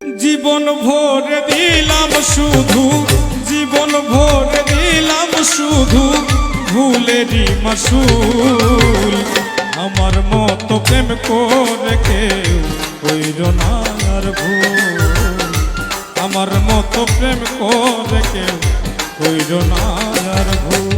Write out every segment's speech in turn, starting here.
জীবন ভরে দিলাম শুধু, জীবন ভরে দিলাম শুধু ভুলেরই মাসুল। আমার মতো প্রেম করে কেউ কইরো না আর ভুল, আমার মতো প্রেম করে কেউ কইরো না আর ভুল।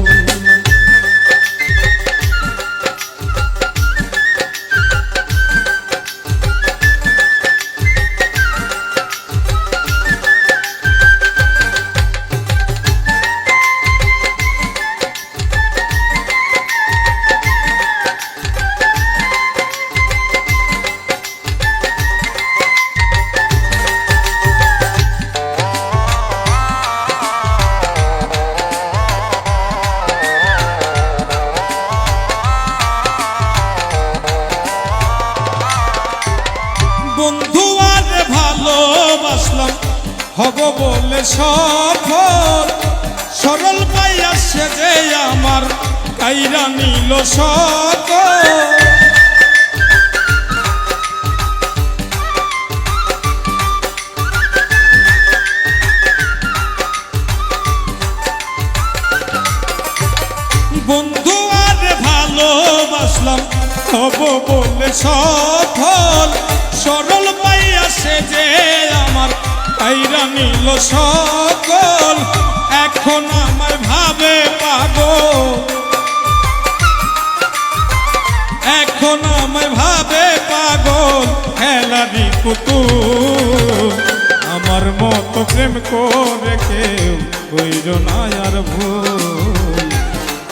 বন্ধু আর ভালোবাসলাম হব বলে সফল, সরল পাইয়া সে যে আমার কাইরা নিল সকল। বন্ধু আর ভালোবাসলাম হব বলে সফল, সরল পাইয়া সে যে আমার কাইরা নিল সকল। এখন আমার ভাবে পাগল, এখন আমার ভাবে পাগল খেলারি পুতুল। আমার মতো প্রেম করে কেউ কইরো না আর ভুল,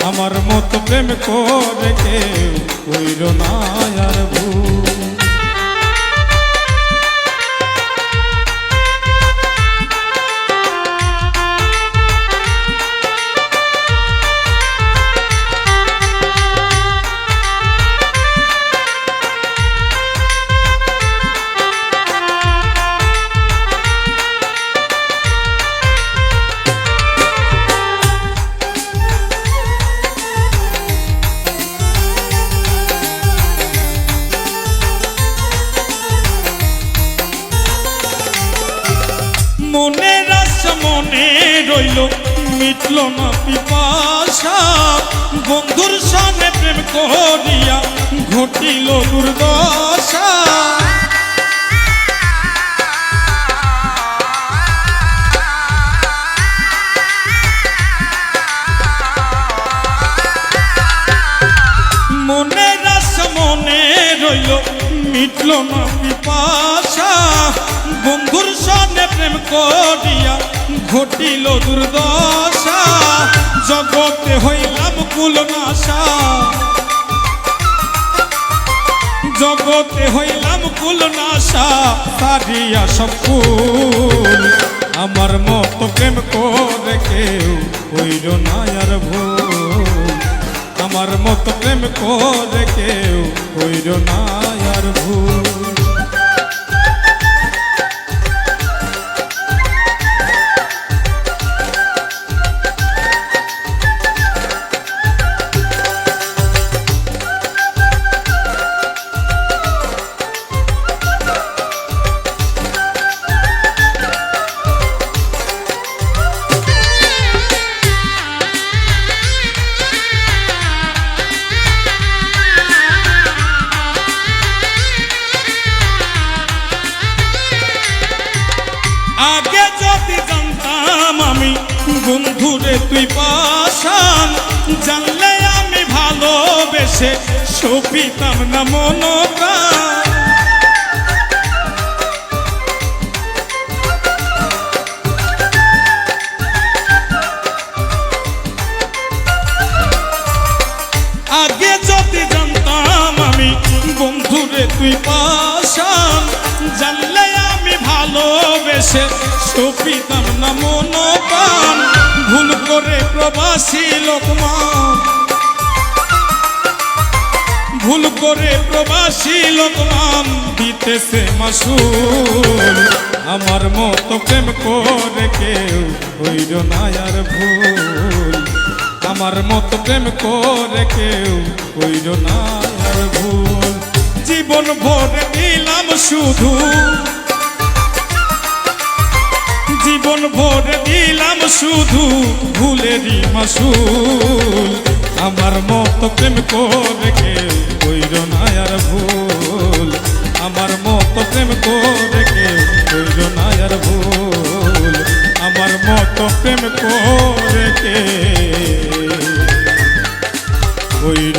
আমার মতো প্রেম করে কেউ কইরো না আর ভুল। মনের আশা মনে রইল মিটল না পিপাসা, বন্ধুর সঙ্গে প্রেম করিয়া ঘটিল দুর্দশা। মনের আশা মনে রইল মিটল না পিপাসা, বন্ধুর সঙ্গে প্রেম করিয়া ঘটিল দুর্দশা। জগতে হইলাম কুলনাশা, জগতে হইলাম কুলনাশা, সারিয়া সব ফুল। আমার মতো প্রেম করে কেউ কইরো না আর ভুল, আমার মতো প্রেম করে কেউ কইরো না আর ভুল। আগে যদি জানতাম আমি বন্ধুরে তুই পাশান, জানলে আমি ভালোবেসে সপিতাম না মনপ্রাণ। আগে যদি জানতাম আমি বন্ধুরে তুই পাশান, জানলে আমি ভালোবেসে সপিতাম না মনপ্রাণ। ভুল করে প্রবাসী লোকমান, ভুল করে প্রবাসী লোকমান দিতেছে মাসুল। আমার মতো প্রেম করে কেউ কইরো না আর ভুল, আমার মতো প্রেম করে কেউ কইরো না আর ভুল। জীবন ভরে দিলাম শুধু, জীবন ভরে দিলাম শুধু ভুলেরই মাসুল আমার মতো প্রেম করে কেউ কইর না আর ভুল আমার মতো প্রেম করে কেউ কইর না আর ভুল আমার মতো প্রেম করে কেউ কইর